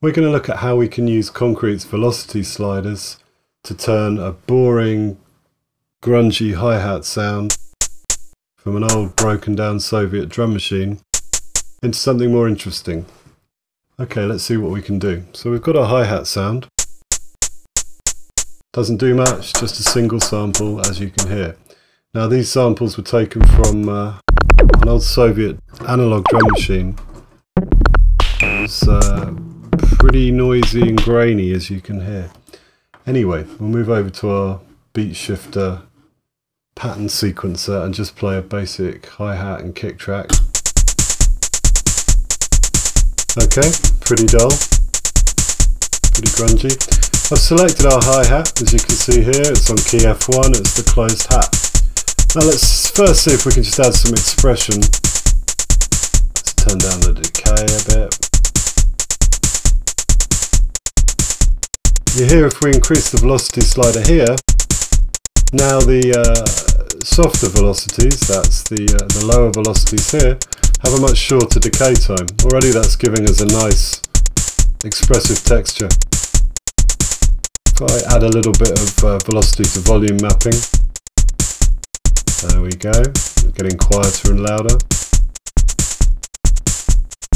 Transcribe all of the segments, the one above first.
We're going to look at how we can use Konkrete's velocity sliders to turn a boring, grungy hi-hat sound from an old broken down Soviet drum machine into something more interesting. Okay, let's see what we can do. So we've got a hi-hat sound. Doesn't do much, just a single sample, as you can hear. Now these samples were taken from an old Soviet analog drum machine. It was pretty noisy and grainy, as you can hear. Anyway, we'll move over to our beat shifter pattern sequencer and just play a basic hi-hat and kick track. Okay, pretty dull, pretty grungy. I've selected our hi-hat, as you can see here. It's on key F1, it's the closed hat. Now let's first see if we can just add some expression. Let's turn down the decay a bit. You hear if we increase the velocity slider here, now the softer velocities, that's the lower velocities here, have a much shorter decay time. Already that's giving us a nice expressive texture. If I add a little bit of velocity to volume mapping, there we go, we're getting quieter and louder.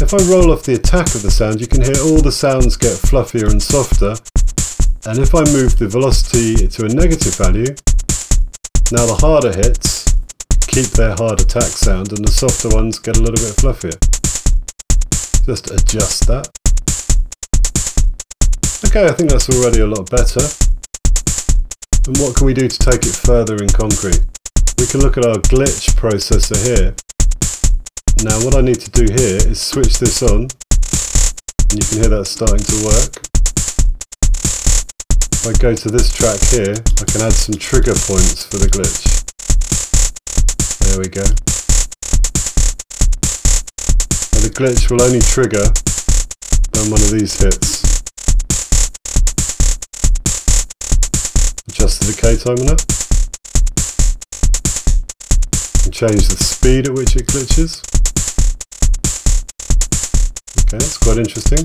If I roll off the attack of the sound, you can hear all the sounds get fluffier and softer. And if I move the velocity to a negative value, now the harder hits keep their hard attack sound and the softer ones get a little bit fluffier. Just adjust that. Okay, I think that's already a lot better. And what can we do to take it further in Konkrete? We can look at our glitch processor here. Now what I need to do here is switch this on, and you can hear that starting to work. If I go to this track here, I can add some trigger points for the glitch. There we go. Now the glitch will only trigger on one of these hits. Adjust the decay time enough. And change the speed at which it glitches. Okay, that's quite interesting.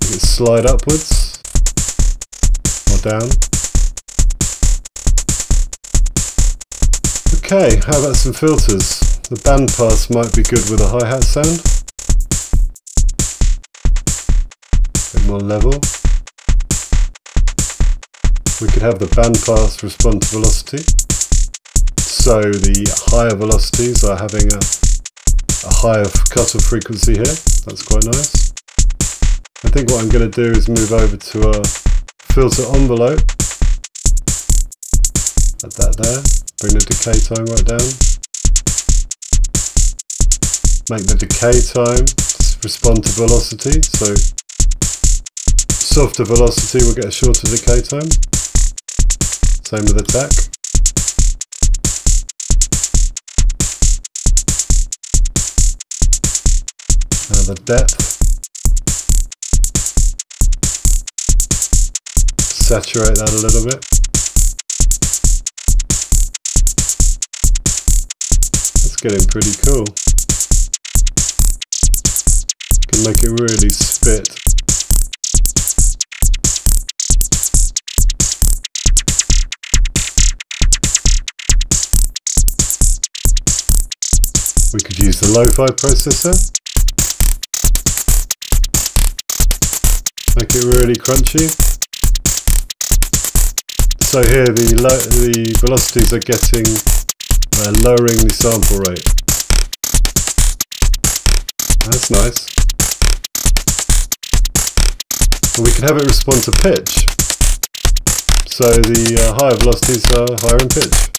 Make it slide upwards. Down. Okay, how about some filters? The bandpass might be good with a hi-hat sound. A bit more level. We could have the bandpass respond to velocity. So the higher velocities are having a higher cutoff frequency here. That's quite nice. I think what I'm going to do is move over to our filter envelope, add that there, bring the decay time right down, make the decay time respond to velocity, so softer velocity will get a shorter decay time, same with attack. Now the depth. Saturate that a little bit. That's getting pretty cool. Can make it really spit. We could use the lo-fi processor. Make it really crunchy. So here the velocities are getting, lowering the sample rate. That's nice. And we can have it respond to pitch. So the higher velocities are higher in pitch.